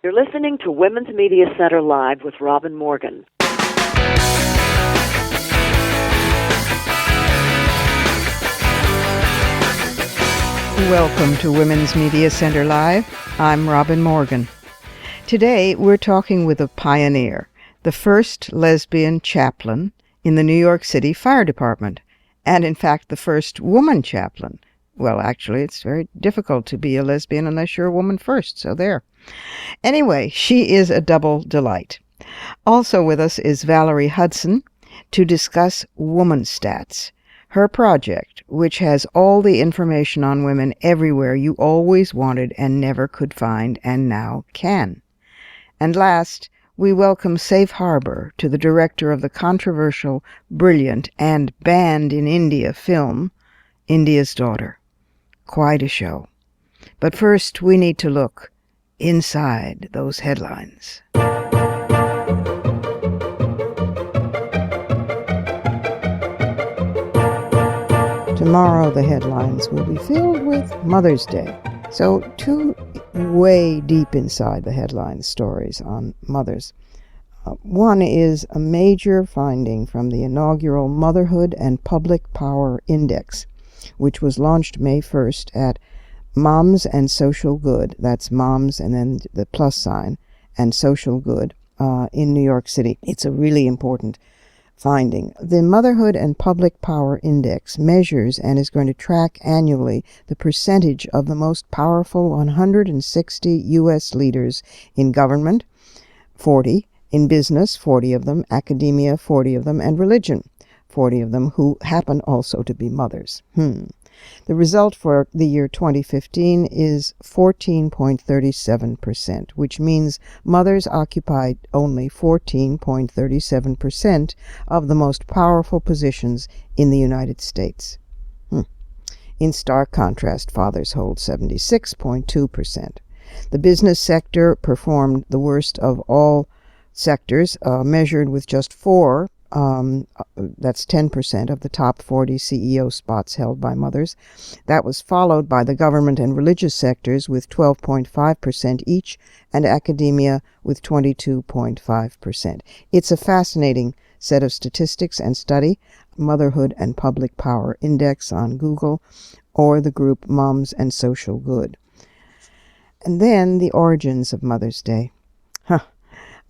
You're listening to Women's Media Center Live with Robin Morgan. Welcome to Women's Media Center Live. I'm Robin Morgan. Today we're talking with a pioneer, the first lesbian chaplain in the New York City Fire Department, and in fact the first woman chaplain. Well, actually, it's very difficult to be a lesbian unless you're a woman first, so there. Anyway, she is a double delight. Also with us is Valerie Hudson to discuss Woman Stats, her project, which has all the information on women everywhere you always wanted and never could find and now can. And last, we welcome Safe Harbor to the director of the controversial, brilliant, and banned in India film, India's Daughter. Quite a show. But first, we need to look inside those headlines. Tomorrow the headlines will be filled with Mother's Day. So two way deep inside the headline stories on mothers. One is a major finding from the inaugural Motherhood and Public Power Index, which was launched May 1st at Moms and Social Good, that's moms and then the plus sign, and social good in New York City. It's a really important finding. The Motherhood and Public Power Index measures and is going to track annually the percentage of the most powerful 160 U.S. leaders in government, 40, in business, 40 of them, academia, 40 of them, and religion, 40 of them, who happen also to be mothers. The result for the year 2015 is 14.37%, which means mothers occupied only 14.37% of the most powerful positions in the United States. In stark contrast, fathers hold 76.2%. The business sector performed the worst of all sectors, measured with just 4. That's 10% of the top 40 CEO spots held by mothers. That was followed by the government and religious sectors with 12.5% each, and academia with 22.5%. It's a fascinating set of statistics and study. Motherhood and Public Power Index on Google, or the group Moms and Social Good. And then the origins of Mother's Day.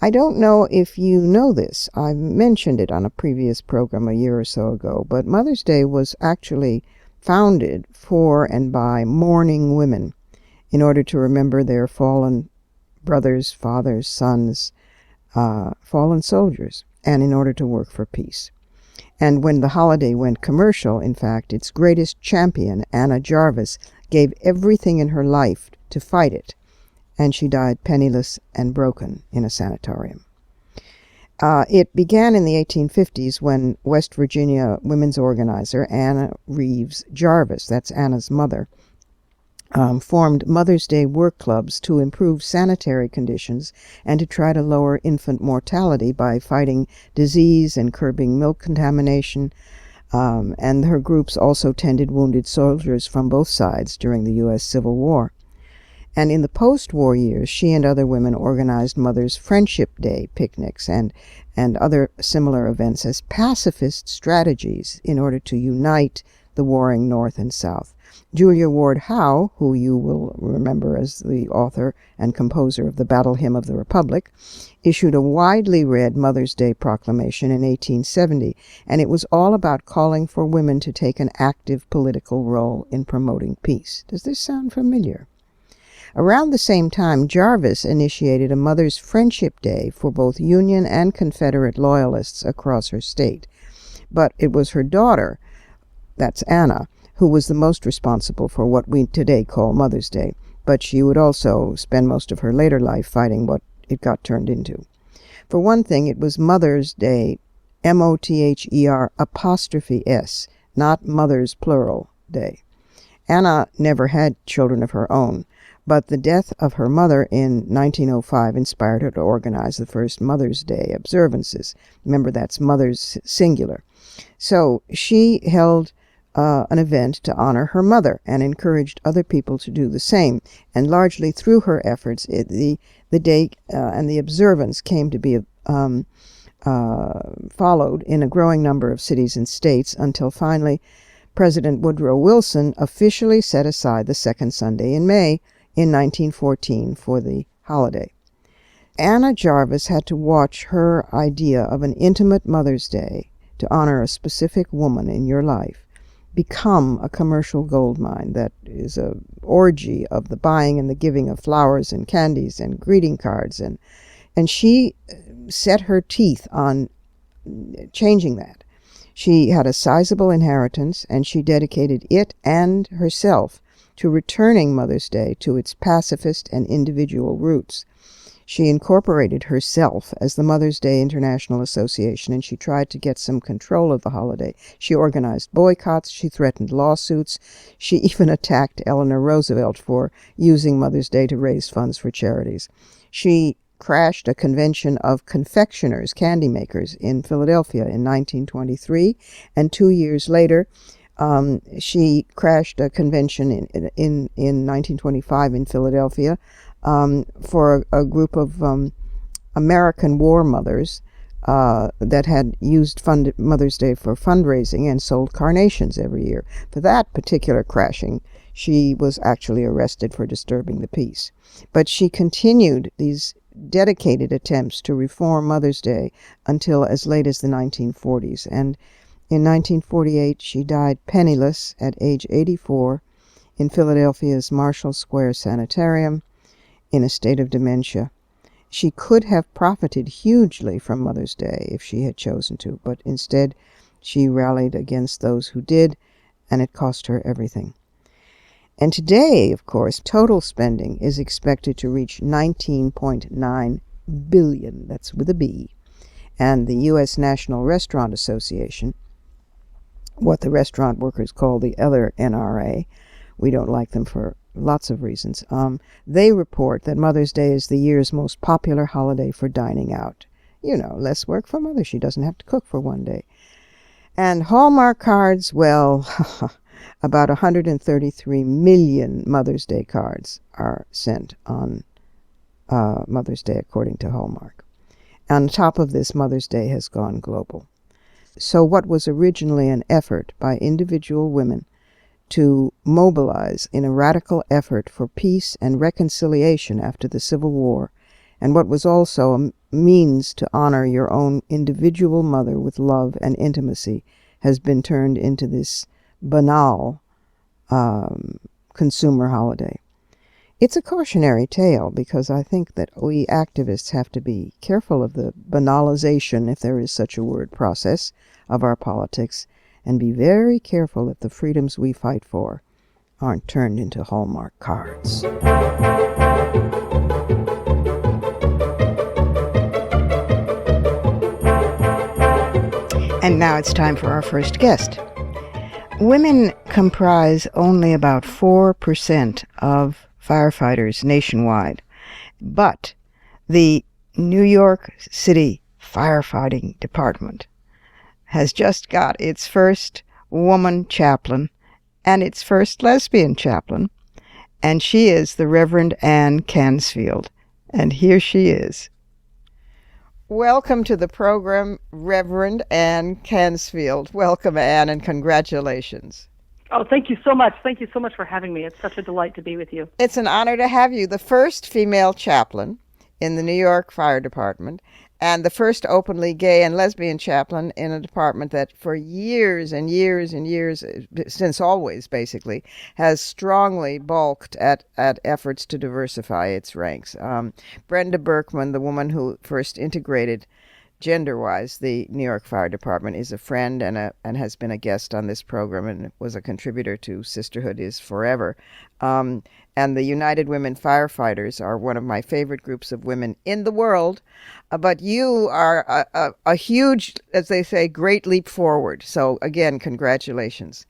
I don't know if you know this. I mentioned it on a previous program a year or so ago, but Mother's Day was actually founded for and by mourning women in order to remember their fallen brothers, fathers, sons, fallen soldiers, and in order to work for peace. And when the holiday went commercial, in fact, its greatest champion, Anna Jarvis, gave everything in her life to fight it, and she died penniless and broken in a sanatorium. It began in the 1850s when West Virginia women's organizer Anna Reeves Jarvis, that's Anna's mother, formed Mother's Day work clubs to improve sanitary conditions and to try to lower infant mortality by fighting disease and curbing milk contamination. And her groups also tended wounded soldiers from both sides during the U.S. Civil War. And in the post-war years, she and other women organized Mother's Friendship Day picnics and other similar events as pacifist strategies in order to unite the warring North and South. Julia Ward Howe, who you will remember as the author and composer of the Battle Hymn of the Republic, issued a widely read Mother's Day proclamation in 1870, and it was all about calling for women to take an active political role in promoting peace. Does this sound familiar? Around the same time, Jarvis initiated a Mother's Friendship Day for both Union and Confederate loyalists across her state. But it was her daughter, that's Anna, who was the most responsible for what we today call Mother's Day. But she would also spend most of her later life fighting what it got turned into. For one thing, it was Mother's Day, MOTHER''S, not Mother's plural day. Anna never had children of her own, but the death of her mother in 1905 inspired her to organize the first Mother's Day observances. Remember, that's Mother's singular. So she held an event to honor her mother and encouraged other people to do the same. And largely through her efforts, the day and the observance came to be followed in a growing number of cities and states until finally President Woodrow Wilson officially set aside the second Sunday in May in 1914 for the holiday. Anna Jarvis had to watch her idea of an intimate Mother's Day to honor a specific woman in your life become a commercial goldmine that is a orgy of the buying and the giving of flowers and candies and greeting cards, and she set her teeth on changing that. She had a sizable inheritance, and she dedicated it and herself to returning Mother's Day to its pacifist and individual roots. She incorporated herself as the Mother's Day International Association, and she tried to get some control of the holiday. She organized boycotts, she threatened lawsuits, she even attacked Eleanor Roosevelt for using Mother's Day to raise funds for charities. She crashed a convention of confectioners, candy makers, in Philadelphia in 1923, and 2 years later, she crashed a convention in 1925 in Philadelphia for a group of American war mothers that had used Mother's Day for fundraising and sold carnations every year. For that particular crashing, she was actually arrested for disturbing the peace. But she continued these dedicated attempts to reform Mother's Day until as late as the 1940s. And in 1948, she died penniless at age 84 in Philadelphia's Marshall Square Sanitarium in a state of dementia. She could have profited hugely from Mother's Day if she had chosen to, but instead she rallied against those who did, and it cost her everything. And today, of course, total spending is expected to reach $19.9 billion, that's with a B. And the U.S. National Restaurant Association, what the restaurant workers call the other NRA, we don't like them for lots of reasons, they report that Mother's Day is the year's most popular holiday for dining out. You know, less work for Mother. She doesn't have to cook for one day. And Hallmark cards, well, about 133 million Mother's Day cards are sent on Mother's Day, according to Hallmark. On top of this, Mother's Day has gone global. So what was originally an effort by individual women to mobilize in a radical effort for peace and reconciliation after the Civil War, and what was also a means to honor your own individual mother with love and intimacy, has been turned into this banal consumer holiday. It's a cautionary tale because I think that we activists have to be careful of the banalization, if there is such a word, process of our politics, and be very careful that the freedoms we fight for aren't turned into Hallmark cards. And now it's time for our first guest. Women comprise only about 4% of firefighters nationwide, but the New York City Firefighting Department has just got its first woman chaplain and its first lesbian chaplain, and she is the Reverend Ann Kansfield, and here she is. Welcome to the program, Reverend Ann Kansfield. Welcome, Ann, and congratulations. Oh, thank you so much. Thank you so much for having me. It's such a delight to be with you. It's an honor to have you, the first female chaplain in the New York Fire Department, and the first openly gay and lesbian chaplain in a department that for years and years and years, since always basically, has strongly balked at efforts to diversify its ranks. Brenda Berkman, the woman who first integrated gender-wise the New York Fire Department, is a friend and has been a guest on this program and was a contributor to Sisterhood is Forever. And the United Women Firefighters are one of my favorite groups of women in the world. But you are a huge, as they say, great leap forward. So again, congratulations.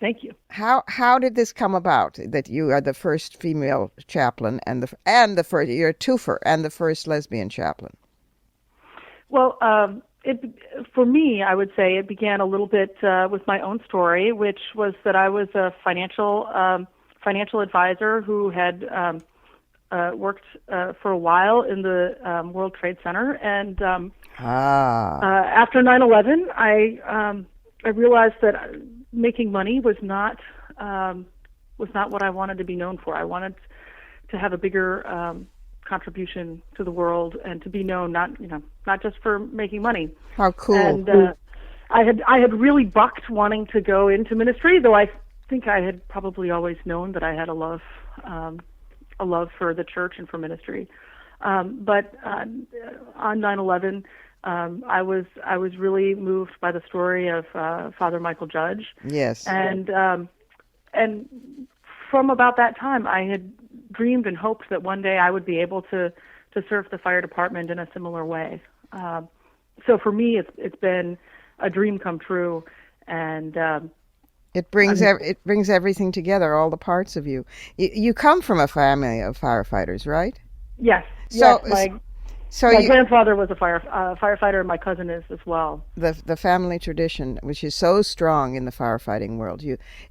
Thank you. How did this come about that you are the first female chaplain and the first, you're a twofer, and the first lesbian chaplain? Well, for me, I would say it began a little bit with my own story, which was that I was a financial advisor who had worked for a while in the World Trade Center, and after 9/11, I realized that making money was not what I wanted to be known for. I wanted to have a bigger contribution to the world and to be known not just for making money. How cool! And I had really bucked wanting to go into ministry, though I think I had probably always known that I had a love for the church and for ministry. But on 9/11, I was really moved by the story of Father Michael Judge. Yes. And from about that time, I had dreamed and hoped that one day I would be able to serve the fire department in a similar way. So for me, it's been a dream come true, and it brings everything together, all the parts of you. You come from a family of firefighters, right? Yes. So, yes, my grandfather was a firefighter, and my cousin is as well. The family tradition, which is so strong in the firefighting world,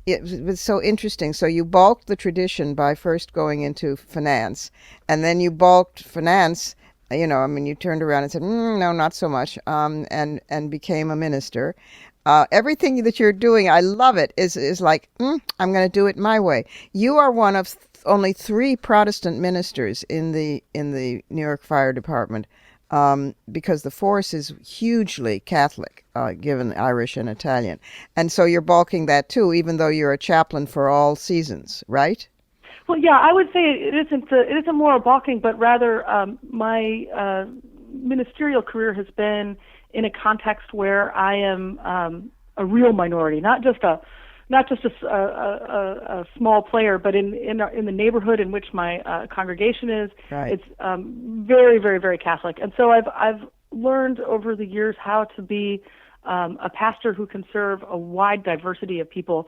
it was so interesting. So you balked the tradition by first going into finance, and then you balked finance. You turned around and said, no, not so much, and became a minister. Everything that you're doing, I love it, is like, I'm going to do it my way. You are one of only 3 Protestant ministers in the New York Fire Department, because the force is hugely Catholic, given Irish and Italian. And so you're balking that too, even though you're a chaplain for all seasons, right? Well, yeah, I would say it isn't more a balking, but rather my ministerial career has been in a context where I am a real minority, not just a small player, but in the neighborhood in which my congregation is. Right. It's very, very, very Catholic, and so I've learned over the years how to be a pastor who can serve a wide diversity of people.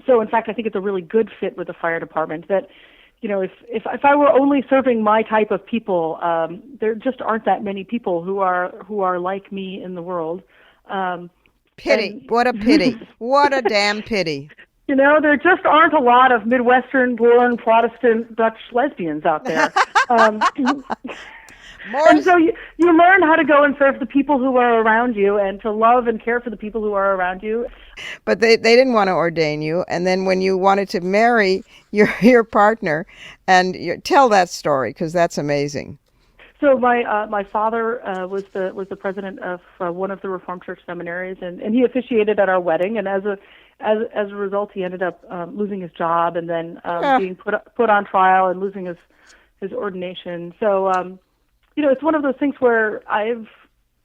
So in fact, I think it's a really good fit with the fire department. That if I were only serving my type of people, there just aren't that many people who are like me in the world. Pity. What a pity. What a damn pity. There just aren't a lot of Midwestern-born Protestant Dutch lesbians out there. And so you learn how to go and serve the people who are around you and to love and care for the people who are around you. But they didn't want to ordain you. And then when you wanted to marry your partner, and tell that story, because that's amazing. So my father was the president of one of the Reformed Church seminaries, and he officiated at our wedding. And as a result, he ended up losing his job and then being put on trial and losing his ordination. So it's one of those things where I've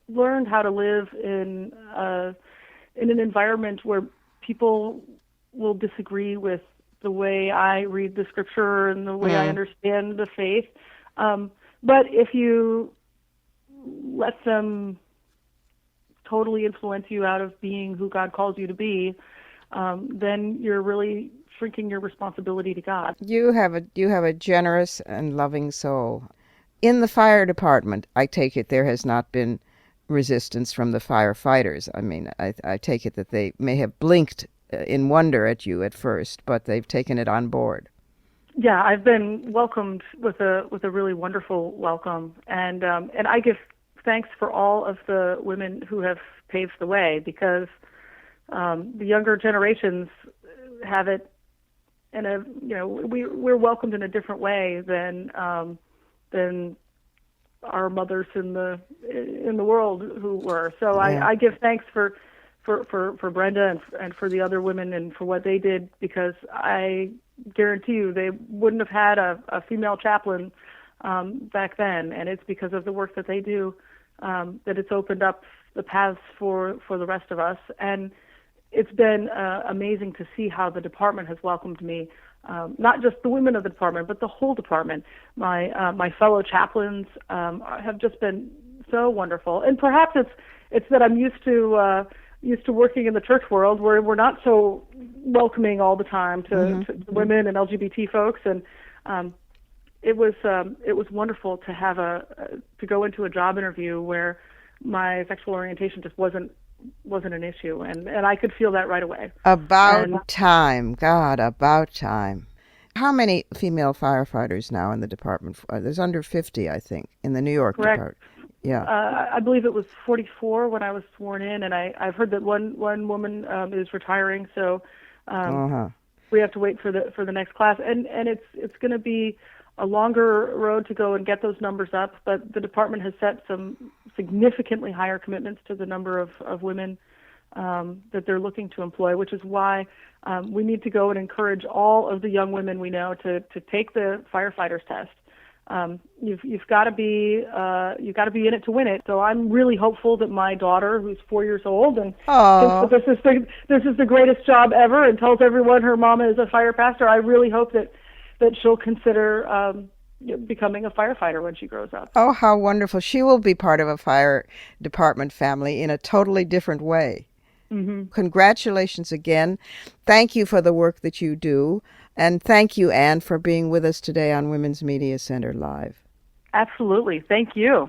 learned how to live in an environment where people will disagree with the way I read the scripture and the way I understand the faith. But if you let them totally influence you out of being who God calls you to be, then you're really shrinking your responsibility to God. You have a generous and loving soul. In the fire department, I take it there has not been resistance from the firefighters. I mean, I take it that they may have blinked in wonder at you at first, but they've taken it on board. Yeah, I've been welcomed with a really wonderful welcome, and I give thanks for all of the women who have paved the way, because the younger generations have it we're welcomed in a different way than our mothers in the world who were. So yeah. I give thanks for Brenda and for the other women and for what they did, because I guarantee you they wouldn't have had a female chaplain back then, and it's because of the work that they do that it's opened up the paths for the rest of us. And it's been amazing to see how the department has welcomed me, not just the women of the department, but the whole department. My fellow chaplains have just been so wonderful, and perhaps it's that I'm used to working in the church world, where we're not so welcoming all the time to women and LGBT folks, and it was wonderful to have to go into a job interview where my sexual orientation just wasn't an issue, and I could feel that right away. About time. God, about time. How many female firefighters now in the department? There's under 50, I think, in the New York department. Yeah. I believe it was 44 when I was sworn in, and I've heard that one woman is retiring, so we have to wait for the next class, and it's going to be a longer road to go and get those numbers up. But the department has set some significantly higher commitments to the number of women that they're looking to employ, which is why we need to go and encourage all of the young women we know to take the firefighters test. You've got to be in it to win it. So I'm really hopeful that my daughter, who's 4 years old and thinks that this is the greatest job ever, and tells everyone her mama is a fire pastor, I really hope that she'll consider becoming a firefighter when she grows up. Oh, how wonderful! She will be part of a fire department family in a totally different way. Mm-hmm. Congratulations again. Thank you for the work that you do. And thank you, Anne, for being with us today on Women's Media Center Live. Absolutely. Thank you.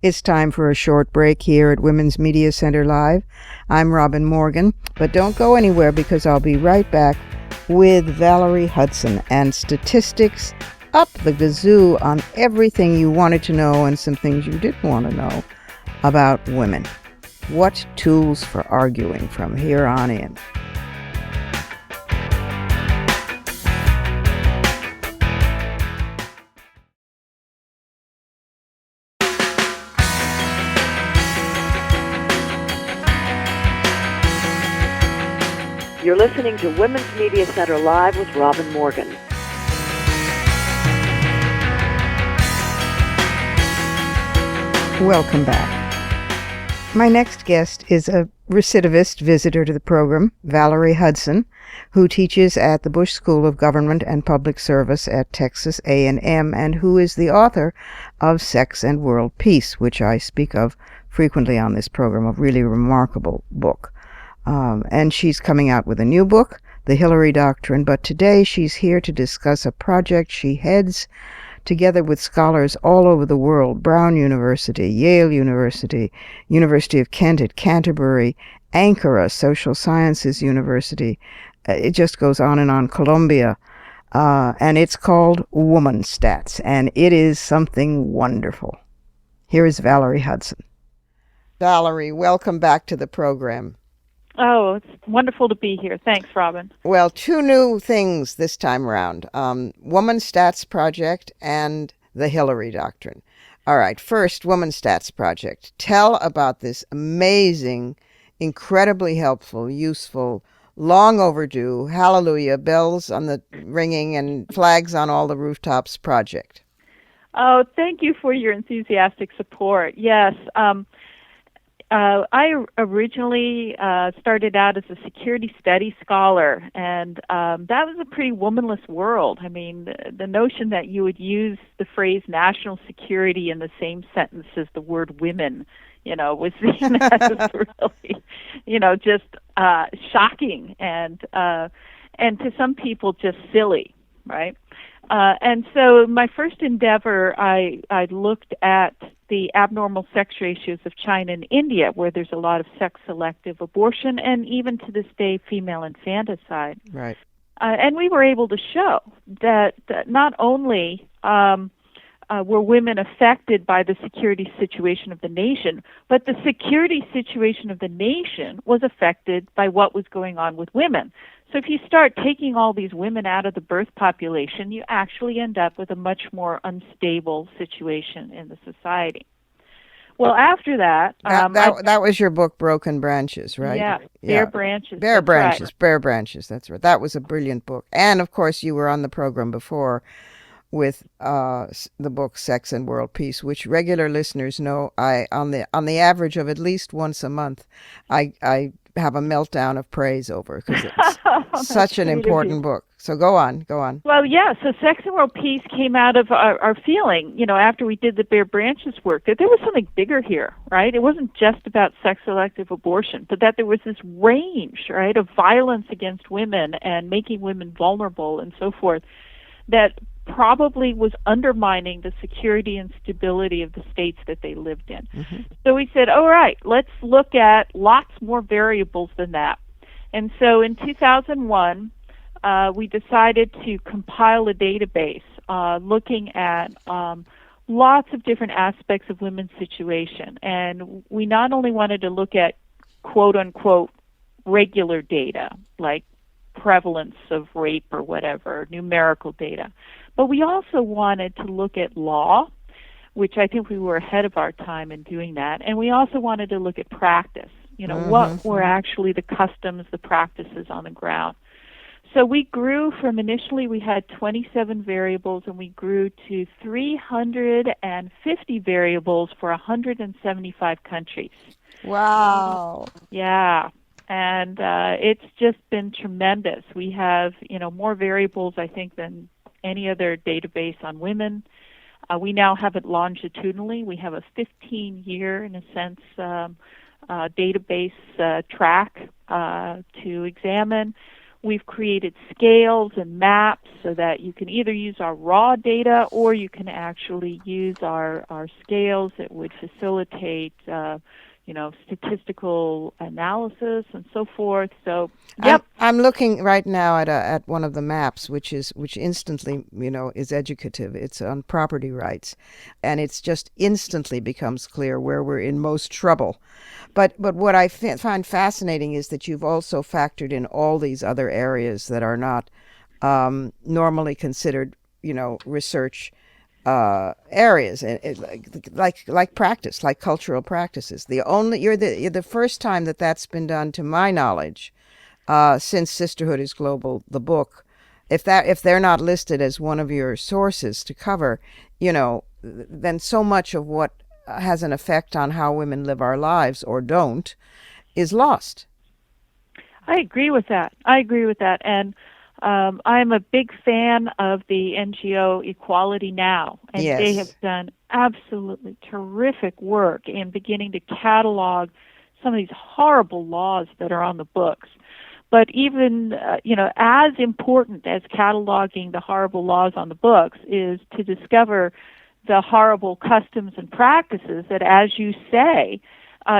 It's time for a short break here at Women's Media Center Live. I'm Robin Morgan, but don't go anywhere because I'll be right back with Valerie Hudson and statistics up the gazoo on everything you wanted to know and some things you didn't want to know about women. What tools for arguing from here on in? You're listening to Women's Media Center Live with Robin Morgan. Welcome back. My next guest is a recidivist visitor to the program, Valerie Hudson, who teaches at the Bush School of Government and Public Service at Texas A&M, and who is the author of Sex and World Peace, which I speak of frequently on this program, a really remarkable book. And she's coming out with a new book, The Hillary Doctrine, but today she's here to discuss a project she heads together with scholars all over the world: Brown University, Yale University, University of Kent at Canterbury, Ankara Social Sciences University. It just goes on and on, Columbia. And it's called Woman Stats, and it is something wonderful. Here is Valerie Hudson. Valerie, welcome back to the program. Oh, it's wonderful to be here. Thanks, Robin. Well, two new things this time around. Woman Stats Project and the Hillary Doctrine. All right, first, Woman Stats Project. Tell about this amazing, incredibly helpful, useful, long overdue, hallelujah, bells on the ringing and flags on all the rooftops project. Oh, thank you for your enthusiastic support. Yes, I originally started out as a security studies scholar, and that was a pretty womanless world. I mean, the notion that you would use the phrase national security in the same sentence as the word women, was seen as really, just shocking and to some people just silly, right? And so my first endeavor, I looked at the abnormal sex ratios of China and India, where there's a lot of sex-selective abortion and even to this day female infanticide. Right. And we were able to show that not only were women affected by the security situation of the nation, but the security situation of the nation was affected by what was going on with women. So if you start taking all these women out of the birth population, you actually end up with a much more unstable situation in the society. Well, after that... That was your book, Broken Branches, right? Yeah, Bare Branches. Bare Branches, that's right. That was a brilliant book. And, of course, you were on the program before with the book Sex and World Peace, which regular listeners know on the average of at least once a month, I have a meltdown of praise over, because it's such an important book. So go on. Well, yeah, so Sex and World Peace came out of our feeling, after we did the Bare Branches work, that there was something bigger here, right? It wasn't just about sex-selective abortion, but that there was this range, right, of violence against women and making women vulnerable and so forth, that probably was undermining the security and stability of the states that they lived in. Mm-hmm. So we said, all right, let's look at lots more variables than that. And so in 2001, we decided to compile a database looking at lots of different aspects of women's situation. And we not only wanted to look at quote-unquote regular data, like prevalence of rape or whatever, numerical data, but we also wanted to look at law, which I think we were ahead of our time in doing that, and we also wanted to look at practice, what were actually the customs, the practices on the ground. So we grew from initially we had 27 variables, and we grew to 350 variables for 175 countries. Wow. Yeah. And it's just been tremendous. We have, more variables, I think, than any other database on women. We now have it longitudinally. We have a 15-year, in a sense, database track to examine. We've created scales and maps so that you can either use our raw data or you can actually use our scales that would facilitate statistical analysis and so forth. So, yep. I'm looking right now at one of the maps, which instantly, is educative. It's on property rights, and it's just instantly becomes clear where we're in most trouble. But what I find fascinating is that you've also factored in all these other areas that are not normally considered, research areas, like practice, like cultural practices. You're the first time that's been done, to my knowledge, since Sisterhood is Global, the book. If they're not listed as one of your sources to cover, then so much of what has an effect on how women live our lives or don't is lost. I agree with that. And I'm a big fan of the NGO Equality Now, and yes. They have done absolutely terrific work in beginning to catalog some of these horrible laws that are on the books. But even, as important as cataloging the horrible laws on the books is to discover the horrible customs and practices that, as you say,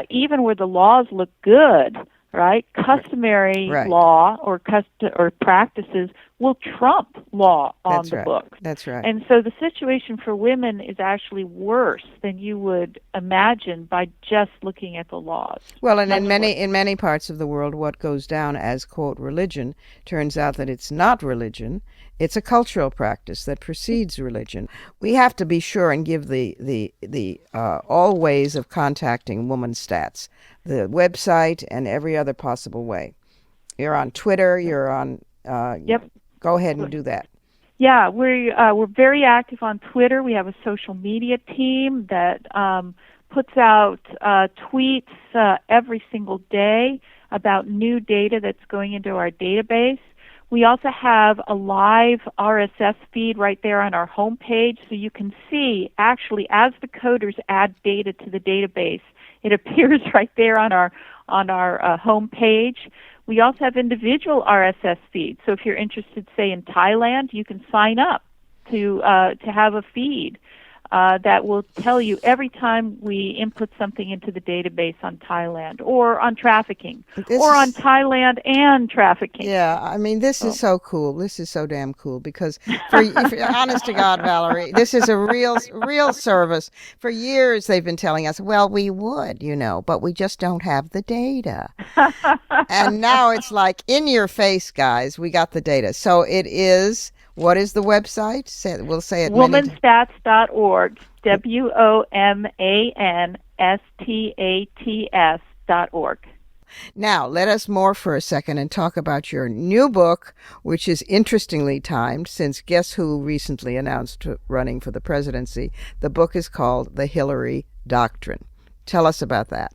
even where the laws look good, right? Customary right. law or practices will trump law on That's the right. books. That's right. And so the situation for women is actually worse than you would imagine by just looking at the laws. Well, and in many parts of the world, what goes down as, quote, religion turns out that it's not religion. It's a cultural practice that precedes religion. We have to be sure and give the all ways of contacting Woman Stats, the website and every other possible way. You're on Twitter. You're on. Yep. Go ahead and do that. Yeah, we're very active on Twitter. We have a social media team that puts out tweets every single day about new data that's going into our database. We also have a live RSS feed right there on our homepage, so you can see, actually, as the coders add data to the database, it appears right there on our homepage. We also have individual RSS feeds, so if you're interested, say, in Thailand, you can sign up to have a feed that will tell you every time we input something into the database on Thailand or on trafficking on Thailand and trafficking. Yeah, I mean, this is so cool. This is so damn cool because, honest to God, Valerie, this is a real service. For years they've been telling us, well, we would, but we just don't have the data. And now it's like, in your face, guys, we got the data. So it is... What is the website? We'll say it. Womanstats.org. WOMANSTATS.org. Now, let us morph for a second and talk about your new book, which is interestingly timed, since guess who recently announced running for the presidency? The book is called The Hillary Doctrine. Tell us about that.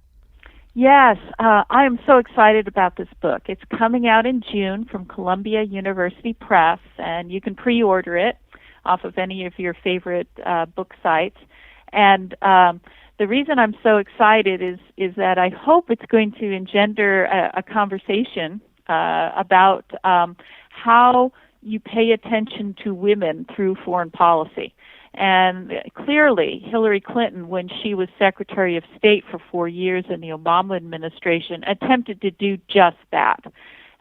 Yes, I am so excited about this book. It's coming out in June from Columbia University Press, and you can pre-order it off of any of your favorite book sites. And the reason I'm so excited is that I hope it's going to engender a conversation about how you pay attention to women through foreign policy. And clearly, Hillary Clinton, when she was Secretary of State for 4 years in the Obama administration, attempted to do just that.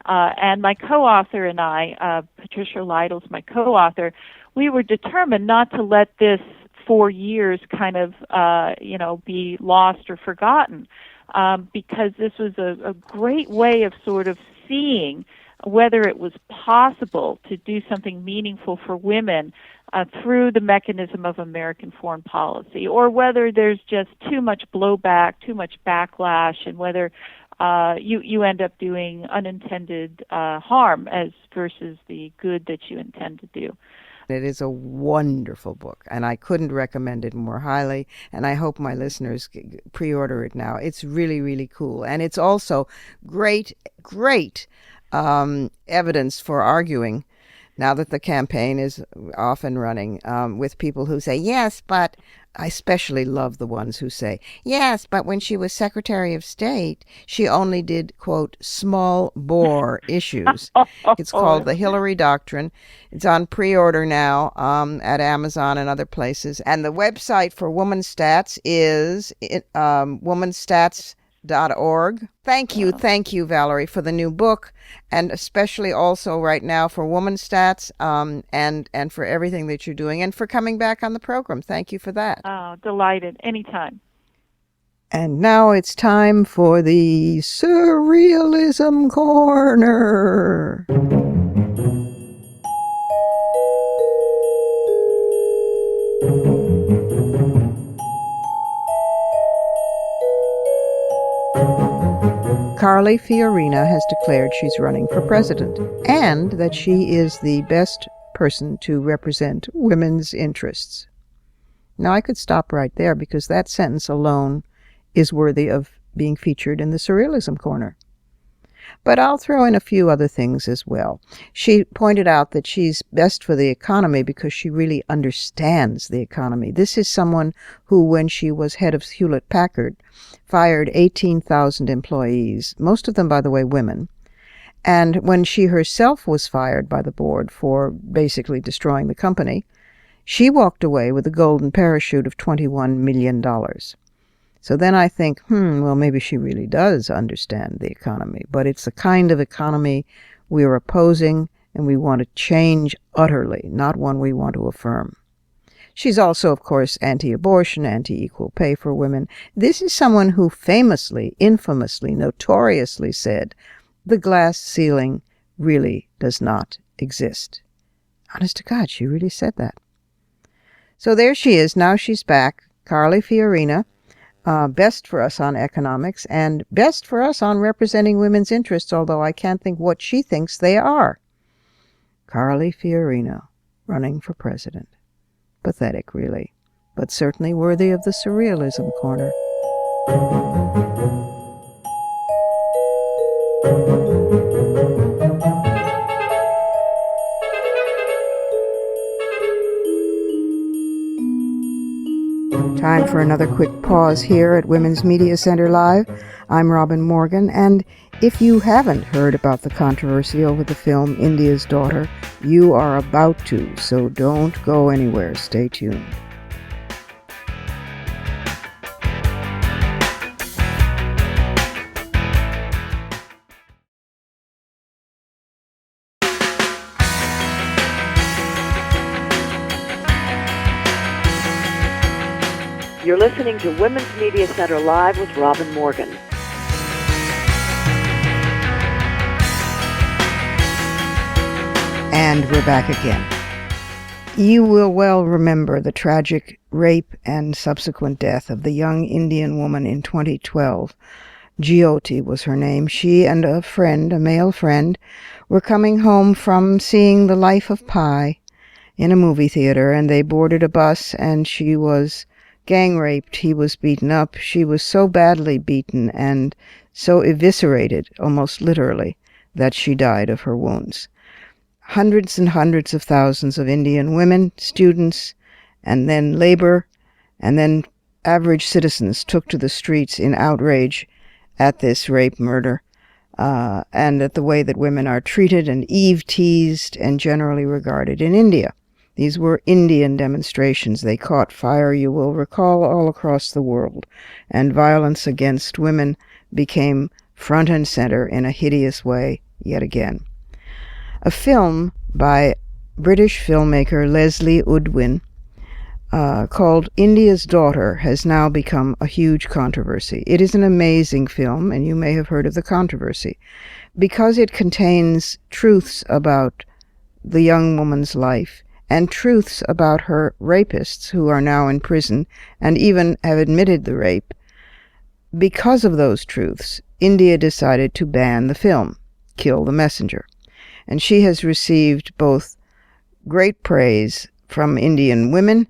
And my co-author and I, Patricia Lytle's my co-author, we were determined not to let this 4 years kind of, be lost or forgotten, because this was a great way of sort of seeing whether it was possible to do something meaningful for women through the mechanism of American foreign policy, or whether there's just too much blowback, too much backlash, and whether you end up doing unintended harm as versus the good that you intend to do. It is a wonderful book, and I couldn't recommend it more highly, and I hope my listeners pre-order it now. It's really, really cool, and it's also great evidence for arguing, now that the campaign is off and running, with people who say, yes, but I especially love the ones who say, yes, but when she was Secretary of State, she only did, quote, small bore issues. It's called The Hillary Doctrine. It's on pre-order now at Amazon and other places. And the website for Woman Stats is womanstats.org. Thank you, Valerie, for the new book, and especially also right now for Woman Stats, and for everything that you're doing, and for coming back on the program. Thank you for that. Oh, delighted. Anytime. And now it's time for the Surrealism Corner. Carly Fiorina has declared she's running for president, and that she is the best person to represent women's interests. Now, I could stop right there, because that sentence alone is worthy of being featured in the Surrealism Corner. But I'll throw in a few other things as well. She pointed out that she's best for the economy because she really understands the economy. This is someone who, when she was head of Hewlett-Packard, fired 18,000 employees, most of them, by the way, women. And when she herself was fired by the board for basically destroying the company, she walked away with a golden parachute of $21 million. So then I think, well, maybe she really does understand the economy, but it's the kind of economy we are opposing and we want to change utterly, not one we want to affirm. She's also, of course, anti-abortion, anti-equal pay for women. This is someone who famously, infamously, notoriously said, the glass ceiling really does not exist. Honest to God, she really said that. So there she is. Now she's back, Carly Fiorina. Best for us on economics, and best for us on representing women's interests, although I can't think what she thinks they are. Carly Fiorina, running for president. Pathetic, really, but certainly worthy of the Surrealism Corner. Time for another quick pause here at Women's Media Center Live. I'm Robin Morgan, and if you haven't heard about the controversy over the film India's Daughter, you are about to, so don't go anywhere. Stay tuned. You're listening to Women's Media Center Live with Robin Morgan. And we're back again. You will well remember the tragic rape and subsequent death of the young Indian woman in 2012. Jyoti was her name. She and a friend, a male friend, were coming home from seeing The Life of Pi in a movie theater, and they boarded a bus, and she was gang raped. He was beaten up. She was so badly beaten and so eviscerated, almost literally, that she died of her wounds. Hundreds and hundreds of thousands of Indian women, students, and then labor, and then average citizens took to the streets in outrage at this rape murder. and at the way that women are treated and eve-teased and generally regarded in India. These were Indian demonstrations. They caught fire, you will recall, all across the world, and violence against women became front and center in a hideous way yet again. A film by British filmmaker Leslee Udwin called India's Daughter has now become a huge controversy. It is an amazing film, and you may have heard of the controversy, because it contains truths about the young woman's life and truths about her rapists who are now in prison and even have admitted the rape. Because of those truths, India decided to ban the film, Kill the Messenger. And she has received both great praise from Indian women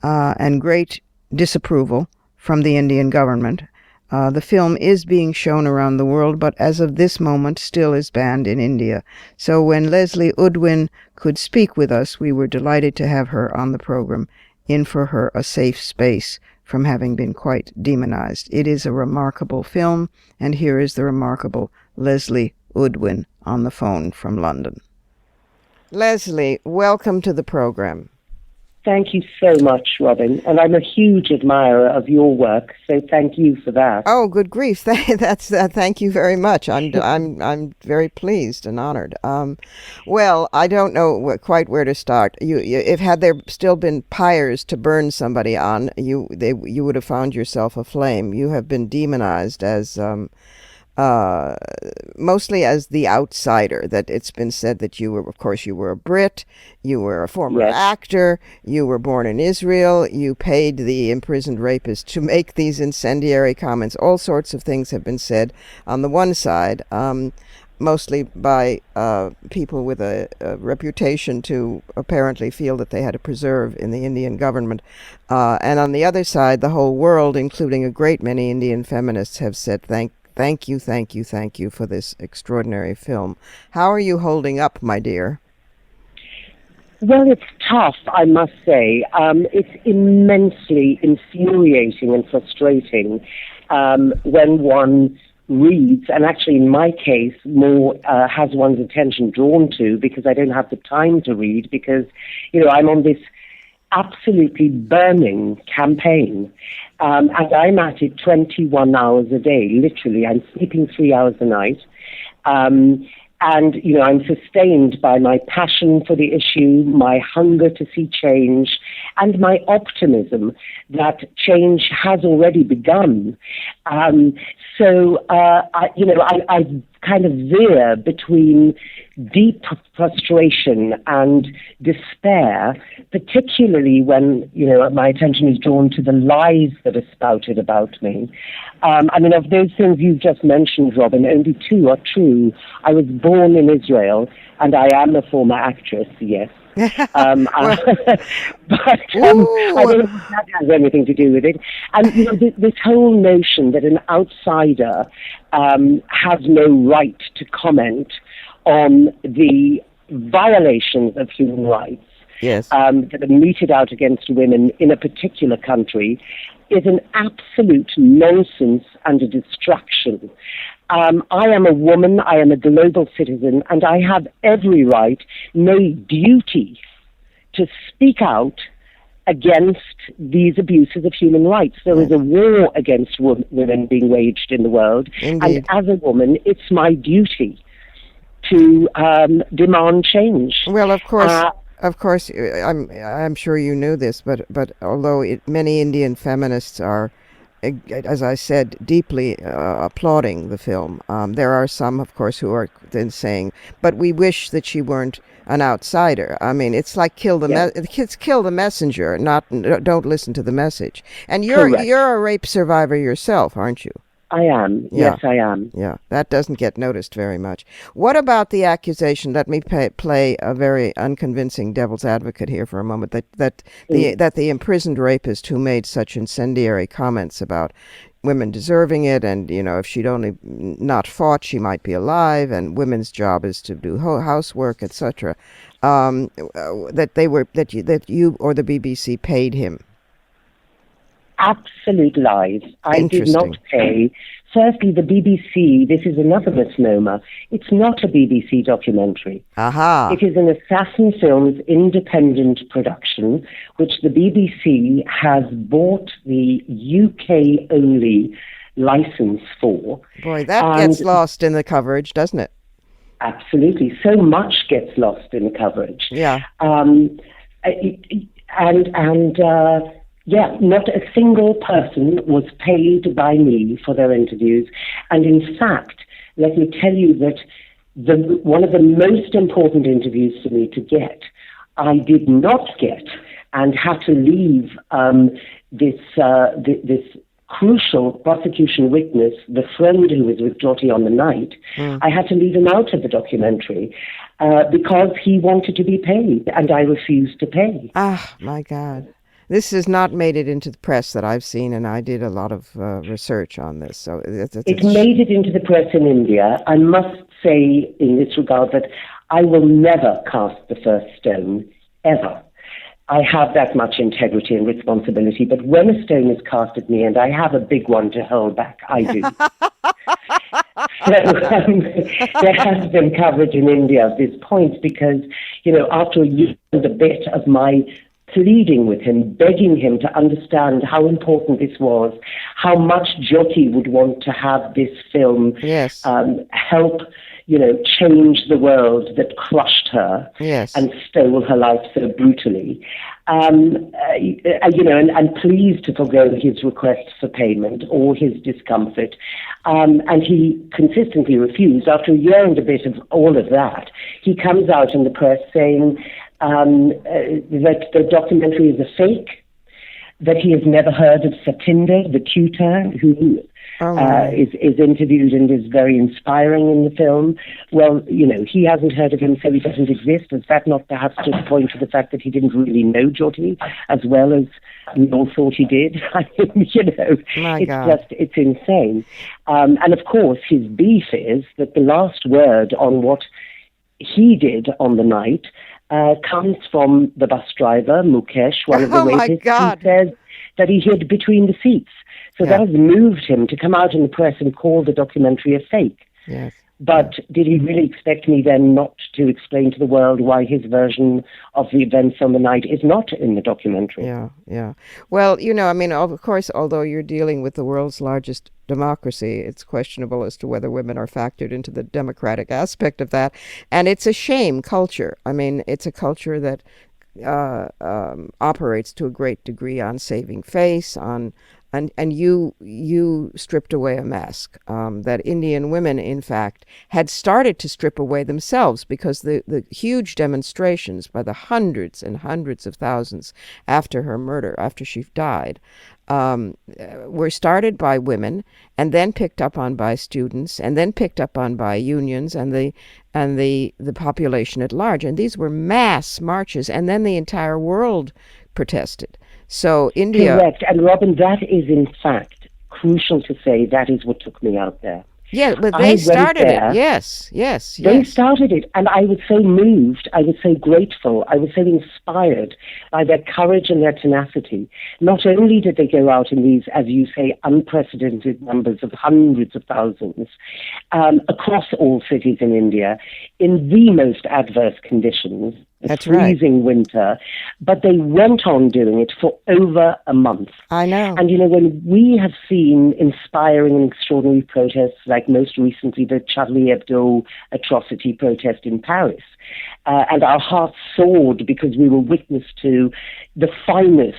and great disapproval from the Indian government. The film is being shown around the world, but as of this moment still is banned in India. So when Leslee Udwin could speak with us, we were delighted to have her on the program, in for her a safe space from having been quite demonized. It is a remarkable film, and here is the remarkable Leslee Udwin on the phone from London. Leslee, welcome to the program. Thank you so much, Robin, and I'm a huge admirer of your work, so thank you for that. Oh, good grief! Thank you very much. I'm very pleased and honored. Well, I don't know quite where to start. If had there still been pyres to burn somebody on, you would have found yourself aflame. You have been demonized as mostly as the outsider. That it's been said that you were a Brit, you were a former actor, you were born in Israel, you paid the imprisoned rapist to make these incendiary comments. All sorts of things have been said on the one side, mostly by people with a reputation to apparently feel that they had to preserve in the Indian government. And on the other side, the whole world, including a great many Indian feminists, have said thank you for this extraordinary film. How are you holding up, my dear? Well, it's tough, I must say. It's immensely infuriating and frustrating when one reads, and actually in my case, more has one's attention drawn to, because I don't have the time to read, because, I'm on this absolutely burning campaign. And I'm at it 21 hours a day, literally. I'm sleeping 3 hours a night. And, I'm sustained by my passion for the issue, my hunger to see change, and my optimism that change has already begun. So I kind of veer between deep frustration and despair, particularly when, my attention is drawn to the lies that are spouted about me. Of those things you've just mentioned, Robin, only two are true. I was born in Israel, and I am a former actress, yes. But I don't know if that has anything to do with it. And this whole notion that an outsider has no right to comment on the violations of human rights that are meted out against women in a particular country is an absolute nonsense and a distraction. I am a woman, I am a global citizen, and I have every right, nay, duty, to speak out against these abuses of human rights. There is a war against women being waged in the world, Indeed. And as a woman, it's my duty to demand change. Well, of course, I'm sure you knew this, but although many Indian feminists are, as I said, deeply applauding the film, there are some, of course, who are then saying, but we wish that she weren't an outsider. I mean, it's like kill the messenger, not don't listen to the message. And you're a rape survivor yourself, aren't you? I am. Yeah. Yes, I am. Yeah, that doesn't get noticed very much. What about the accusation? Let me play a very unconvincing devil's advocate here for a moment. That the imprisoned rapist who made such incendiary comments about women deserving it, and if she'd only not fought, she might be alive, and women's job is to do housework, etc. That you or the BBC paid him. absolute lies. I did not Interesting. pay. Firstly, the BBC, this is another misnomer. It's not a BBC documentary. Aha. It is an Assassin Films independent production, which the BBC has bought the UK-only license for. Boy, that gets lost in the coverage, doesn't it? Absolutely. So much gets lost in coverage. Yeah. Not a single person was paid by me for their interviews. And in fact, let me tell you that one of the most important interviews for me to get, I did not get, and had to leave this crucial prosecution witness, the friend who was with Jyoti on the night. I had to leave him out of the documentary because he wanted to be paid, and I refused to pay. Ah, my God. This has not made it into the press that I've seen, and I did a lot of research on this. So it made it into the press in India. I must say in this regard that I will never cast the first stone, ever. I have that much integrity and responsibility, but when a stone is cast at me, and I have a big one to hold back, I do. So there has been coverage in India of this point because, after a year and a bit of my pleading with him, begging him to understand how important this was, how much Jyoti would want to have this film help, change the world that crushed her and stole her life so brutally. And pleased to forgo his request for payment or his discomfort. And he consistently refused. After a year and a bit of all of that, he comes out in the press saying that the documentary is a fake, that he has never heard of Satinder, the tutor, who is interviewed and is very inspiring in the film. Well, he hasn't heard of him, so he doesn't exist. Is that not perhaps just point to the fact that he didn't really know Jyoti as well as we all thought he did? It's insane. And of course, his beef is that the last word on what he did on the night comes from the bus driver, Mukesh, one of the rapists, who says that he hid between the seats. So that has moved him to come out in the press and call the documentary a fake. Yes. But did he really expect me then not to explain to the world why his version of the events on the night is not in the documentary? Yeah. Well, of course, although you're dealing with the world's largest democracy, it's questionable as to whether women are factored into the democratic aspect of that. And it's a shame culture. I mean, it's a culture that operates to a great degree on saving face, and you stripped away a mask that Indian women, in fact, had started to strip away themselves, because the huge demonstrations by the hundreds and hundreds of thousands after her murder, after she died, were started by women, and then picked up on by students, and then picked up on by unions and the population at large. And these were mass marches, and then the entire world protested. So India... Correct. And Robin, that is in fact crucial to say. That is what took me out there. Yeah, but they started it. Yes. They started it. And I was so moved, I was so grateful, I was so inspired by their courage and their tenacity. Not only did they go out in these, as you say, unprecedented numbers of hundreds of thousands across all cities in India in the most adverse conditions, freezing winter, but they went on doing it for over a month. I know. And, when we have seen inspiring and extraordinary protests, like most recently the Charlie Hebdo atrocity protest in Paris, and our hearts soared because we were witness to the finest,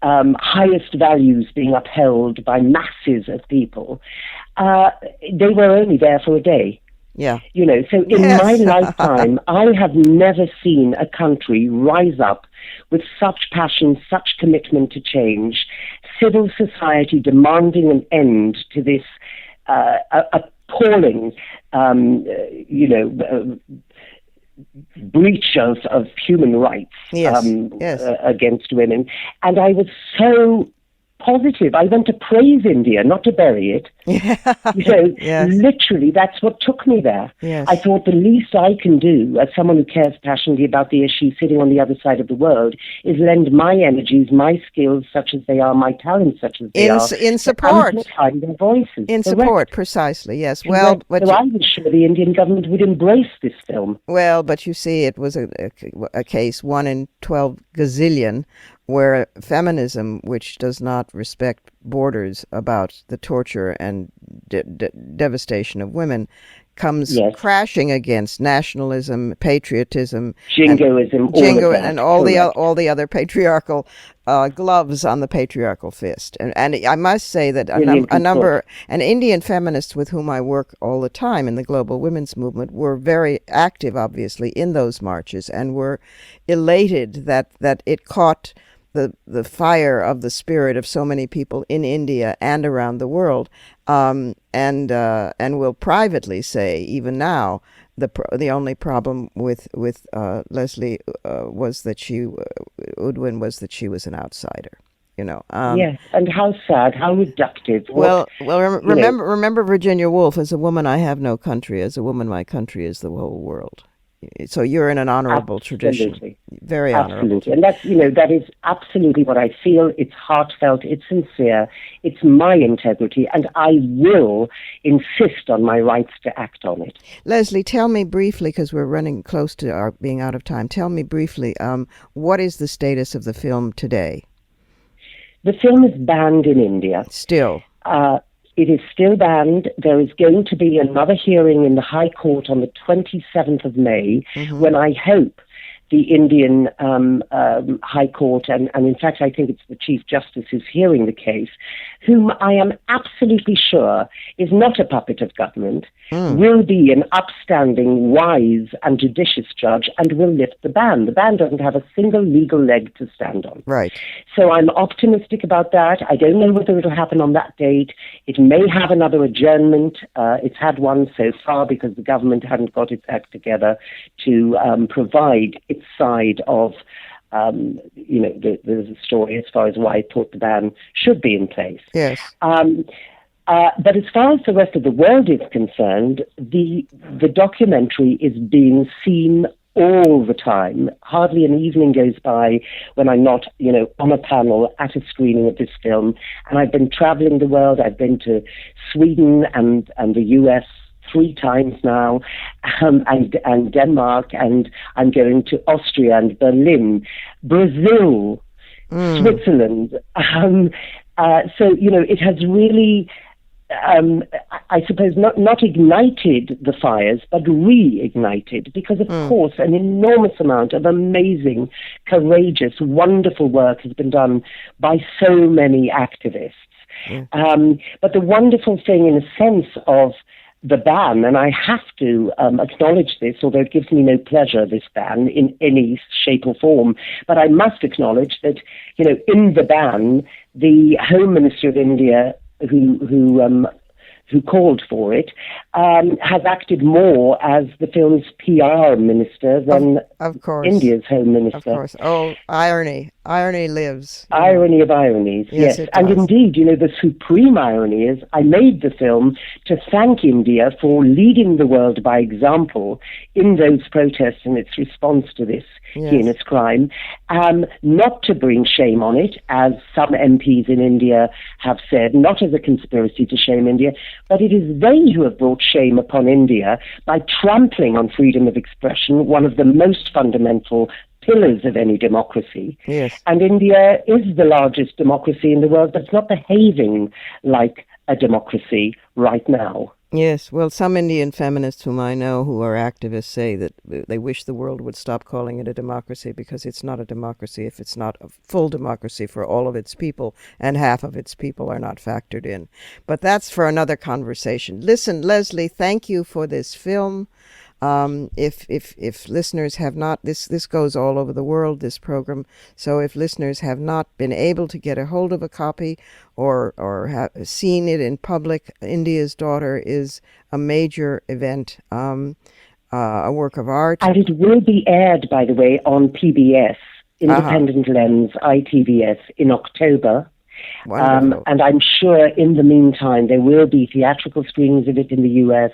highest values being upheld by masses of people, they were only there for a day. Yeah. So in my lifetime, I have never seen a country rise up with such passion, such commitment to change, civil society demanding an end to this appalling, breach of human rights against women. And I was so positive. I went to praise India, not to bury it. Yes. Literally, that's what took me there. Yes. I thought the least I can do, as someone who cares passionately about the issue sitting on the other side of the world, is lend my energies, my skills, such as they are, my talents, such as they are, in support. to amplify their voices. In Correct. support, precisely, yes. Correct. So I was sure the Indian government would embrace this film. Well, but you see, it was a case 1 in 12 gazillion where feminism, which does not respect borders about the torture and devastation of women, comes crashing against nationalism, patriotism, jingoism, and all the other patriarchal gloves on the patriarchal fist. And I must say that a number and Indian feminists with whom I work all the time in the global women's movement were very active, obviously, in those marches, and were elated that it caught the fire of the spirit of so many people in India and around the world, and will privately say even now the only problem with Leslee was that Udwin was that she was an outsider. Yes, and how sad, how reductive. Remember Virginia Woolf, as a woman I have no country, as a woman my country is the whole world. So you're in an honorable tradition. Very honorable. Absolutely. And that is absolutely what I feel. It's heartfelt, it's sincere, it's my integrity, and I will insist on my rights to act on it. Leslee, tell me briefly, because we're running close to our being out of time, tell me briefly, what is the status of the film today? The film is banned in India. Still? It is still banned. There is going to be another hearing in the High Court on the 27th of May, when I hope the Indian High Court, and in fact I think it's the Chief Justice who's hearing the case, whom I am absolutely sure is not a puppet of government, will be an upstanding, wise and judicious judge and will lift the ban. The ban doesn't have a single legal leg to stand on. Right. So I'm optimistic about that. I don't know whether it'll happen on that date. It may have another adjournment. It's had one so far because the government hadn't got its act together to provide its side of the story as far as why it thought the ban should be in place. Yes. But as far as the rest of the world is concerned, the documentary is being seen all the time. Hardly an evening goes by when I'm not, on a panel at a screening of this film. And I've been traveling the world. I've been to Sweden and the US 3 times now, and Denmark, and I'm going to Austria and Berlin, Brazil, Switzerland. So, it has really, I suppose, not ignited the fires, but reignited, because, of course, an enormous amount of amazing, courageous, wonderful work has been done by so many activists. But the wonderful thing, in a sense, of the ban, and I have to acknowledge this, although it gives me no pleasure, this ban, in any shape or form, but I must acknowledge that, in the ban, the Home Minister of India, who called for it, has acted more as the film's PR minister than of course. India's Home Minister. Of course. Oh, irony. Irony lives. Irony of ironies, yes. And indeed, the supreme irony is I made the film to thank India for leading the world by example in those protests and its response to this heinous crime, not to bring shame on it, as some MPs in India have said, not as a conspiracy to shame India, but it is they who have brought shame upon India by trampling on freedom of expression, one of the most fundamental pillars of any democracy. Yes. And India is the largest democracy in the world, but it's not behaving like a democracy right now. Yes, well, some Indian feminists whom I know who are activists say that they wish the world would stop calling it a democracy, because it's not a democracy if it's not a full democracy for all of its people, and half of its people are not factored in. But that's for another conversation. Listen, Leslee, thank you for this film. If listeners have not, this goes all over the world, this program, so if listeners have not been able to get a hold of a copy or have seen it in public, India's Daughter is a major event, a work of art. And it will be aired, by the way, on PBS, Independent Lens, ITVS, in October. Wonderful. And I'm sure in the meantime there will be theatrical screenings of it in the US.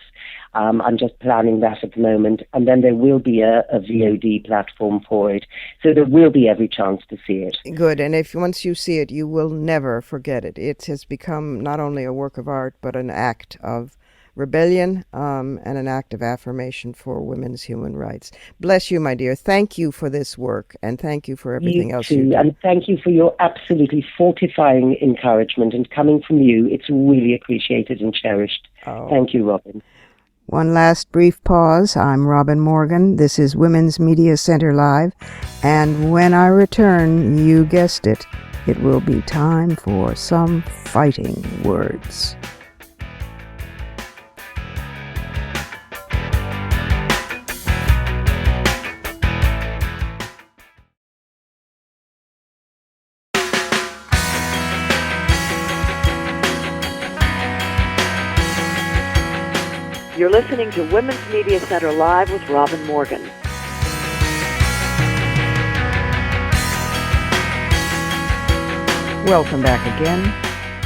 I'm just planning that at the moment. And then there will be a VOD platform for it. So there will be every chance to see it. Good. And if once you see it, you will never forget it. It has become not only a work of art, but an act of rebellion and an act of affirmation for women's human rights. Bless you, my dear. Thank you for this work, and thank you for everything else you do. And thank you for your absolutely fortifying encouragement. And coming from you, it's really appreciated and cherished. Oh. Thank you, Robin. One last brief pause. I'm Robin Morgan. This is Women's Media Center Live. And when I return, you guessed it, it will be time for some fighting words. You're listening to Women's Media Center Live with Robin Morgan. Welcome back again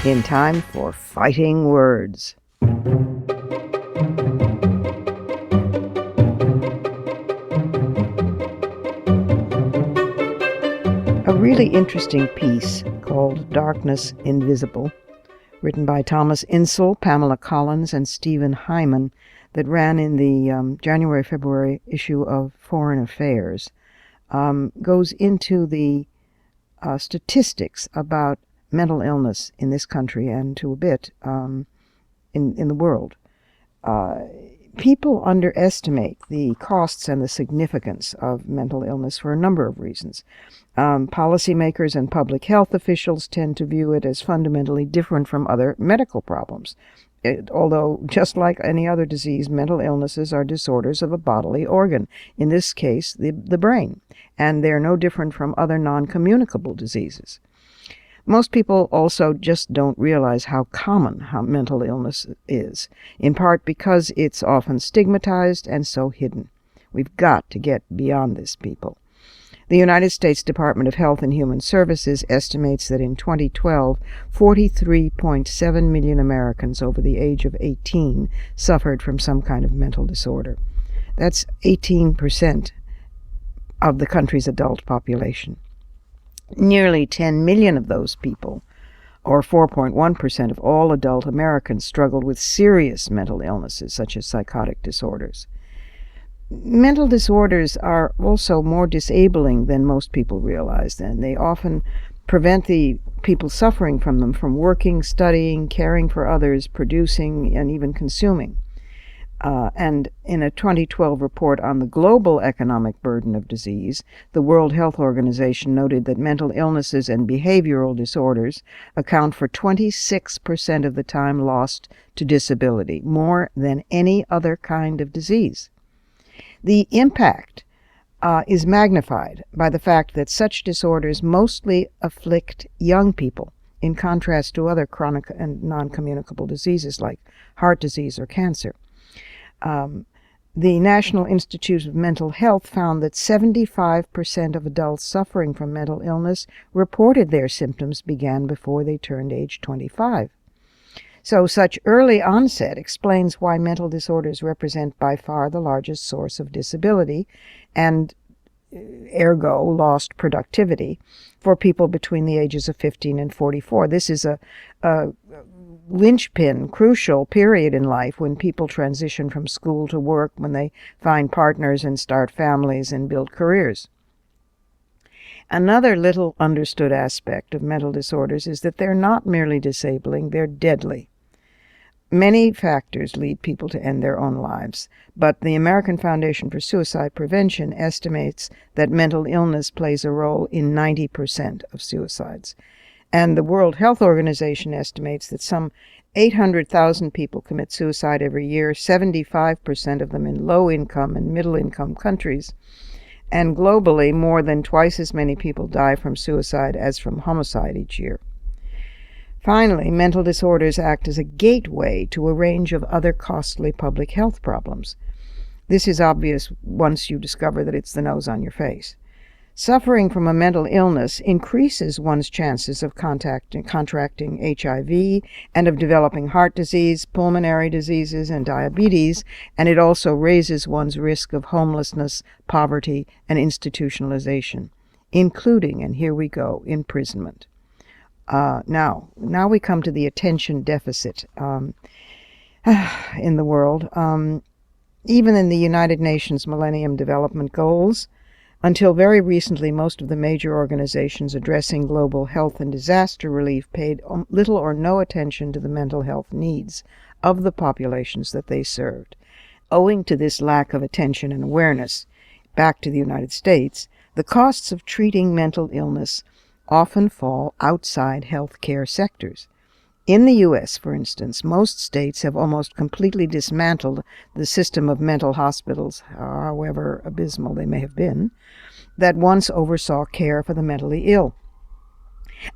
in time for Fighting Words. A really interesting piece called Darkness Invisible, written by Thomas Insel, Pamela Collins, and Stephen Hyman, that ran in the January-February issue of Foreign Affairs, goes into the statistics about mental illness in this country and to a bit in the world. People underestimate the costs and the significance of mental illness for a number of reasons. Policymakers and public health officials tend to view it as fundamentally different from other medical problems. Although, just like any other disease, mental illnesses are disorders of a bodily organ, in this case, the brain, and they're no different from other non-communicable diseases. Most people also just don't realize how common mental illness is, in part because it's often stigmatized and so hidden. We've got to get beyond this, people. The United States Department of Health and Human Services estimates that in 2012, 43.7 million Americans over the age of 18 suffered from some kind of mental disorder. That's 18% of the country's adult population. Nearly 10 million of those people, or 4.1% of all adult Americans, struggled with serious mental illnesses such as psychotic disorders. Mental disorders are also more disabling than most people realize, and they often prevent the people suffering from them from working, studying, caring for others, producing, and even consuming. And in a 2012 report on the global economic burden of disease, the World Health Organization noted that mental illnesses and behavioral disorders account for 26% of the time lost to disability, more than any other kind of disease. The impact is magnified by the fact that such disorders mostly afflict young people, in contrast to other chronic and non-communicable diseases like heart disease or cancer. The National Institute of Mental Health found that 75% of adults suffering from mental illness reported their symptoms began before they turned age 25. So such early onset explains why mental disorders represent by far the largest source of disability and, ergo, lost productivity for people between the ages of 15 and 44. This is a linchpin, crucial period in life when people transition from school to work, when they find partners and start families and build careers. Another little understood aspect of mental disorders is that they're not merely disabling, they're deadly. Many factors lead people to end their own lives, but the American Foundation for Suicide Prevention estimates that mental illness plays a role in 90% of suicides. And the World Health Organization estimates that some 800,000 people commit suicide every year, 75% of them in low-income and middle-income countries. And globally, more than twice as many people die from suicide as from homicide each year. Finally, mental disorders act as a gateway to a range of other costly public health problems. This is obvious once you discover that it's the nose on your face. Suffering from a mental illness increases one's chances of contracting HIV and of developing heart disease, pulmonary diseases, and diabetes, and it also raises one's risk of homelessness, poverty, and institutionalization, including, and here we go, imprisonment. Now we come to the attention deficit in the world. Even in the United Nations Millennium Development Goals, until very recently, most of the major organizations addressing global health and disaster relief paid little or no attention to the mental health needs of the populations that they served. Owing to this lack of attention and awareness, back to the United States, the costs of treating mental illness often fall outside healthcare sectors. In the U.S., for instance, most states have almost completely dismantled the system of mental hospitals, however abysmal they may have been, that once oversaw care for the mentally ill.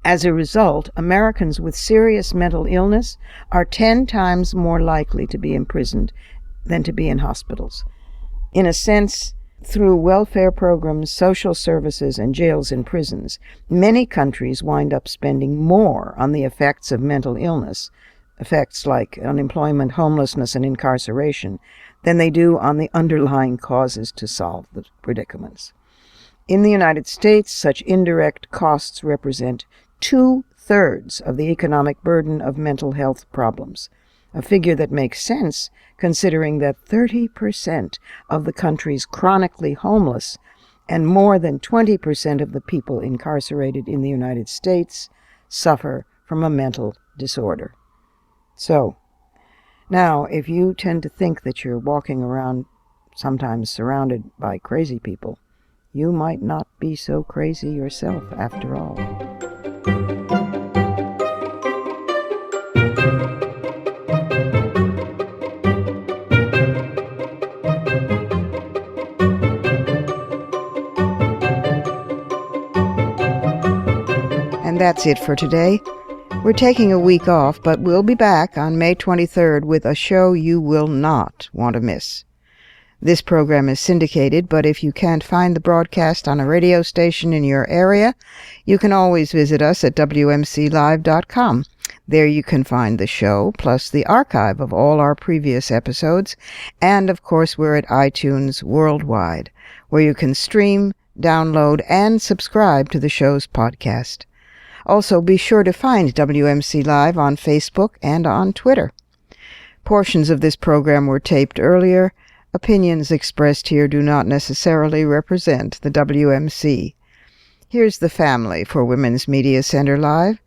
As a result, Americans with serious mental illness are 10 times more likely to be imprisoned than to be in hospitals. In a sense, through welfare programs, social services, and jails and prisons, many countries wind up spending more on the effects of mental illness, effects like unemployment, homelessness, and incarceration, than they do on the underlying causes to solve the predicaments. In the United States, such indirect costs represent 2/3 of the economic burden of mental health problems, a figure that makes sense considering that 30% of the country's chronically homeless and more than 20% of the people incarcerated in the United States suffer from a mental disorder. So, now, if you tend to think that you're walking around sometimes surrounded by crazy people, you might not be so crazy yourself after all. And that's it for today. We're taking a week off, but we'll be back on May 23rd with a show you will not want to miss. This program is syndicated, but if you can't find the broadcast on a radio station in your area, you can always visit us at WMCLive.com. There you can find the show, plus the archive of all our previous episodes, and of course we're at iTunes worldwide, where you can stream, download, and subscribe to the show's podcast. Also, be sure to find WMC Live on Facebook and on Twitter. Portions of this program were taped earlier. Opinions expressed here do not necessarily represent the WMC. Here's the family for Women's Media Center Live.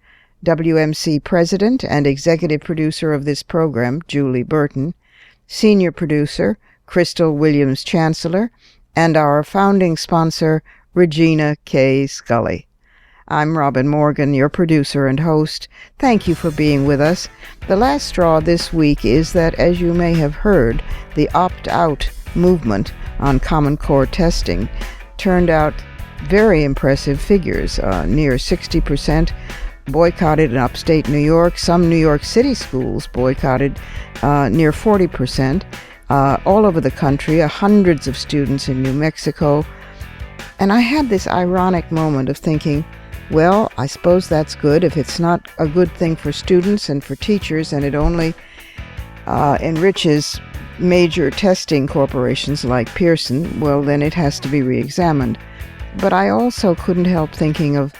WMC President and Executive Producer of this program, Julie Burton, Senior Producer, Crystal Williams-Chancellor, and our founding sponsor, Regina K. Scully. I'm Robin Morgan, your producer and host. Thank you for being with us. The last straw this week is that, as you may have heard, the opt-out movement on Common Core testing turned out very impressive figures. Near 60% boycotted in upstate New York. Some New York City schools boycotted near 40%. All over the country, hundreds of students in New Mexico. And I had this ironic moment of thinking, well, I suppose that's good. If it's not a good thing for students and for teachers, and it only enriches major testing corporations like Pearson, well, then it has to be re-examined. But I also couldn't help thinking of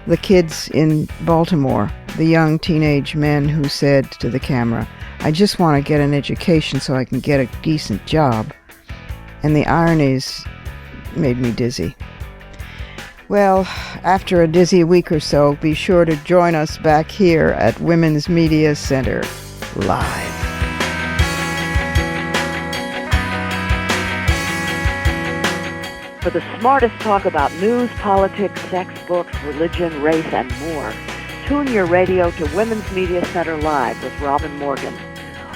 the kids in Baltimore, the young teenage men who said to the camera, I just want to get an education so I can get a decent job. And the ironies made me dizzy. Well, after a dizzy week or so, be sure to join us back here at Women's Media Center Live. For the smartest talk about news, politics, sex, books, religion, race, and more, tune your radio to Women's Media Center Live with Robin Morgan.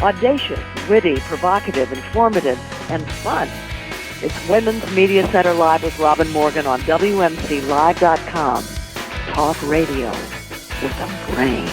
Audacious, witty, provocative, informative, and fun. It's Women's Media Center Live with Robin Morgan on WMCLive.com. Talk radio with a brain.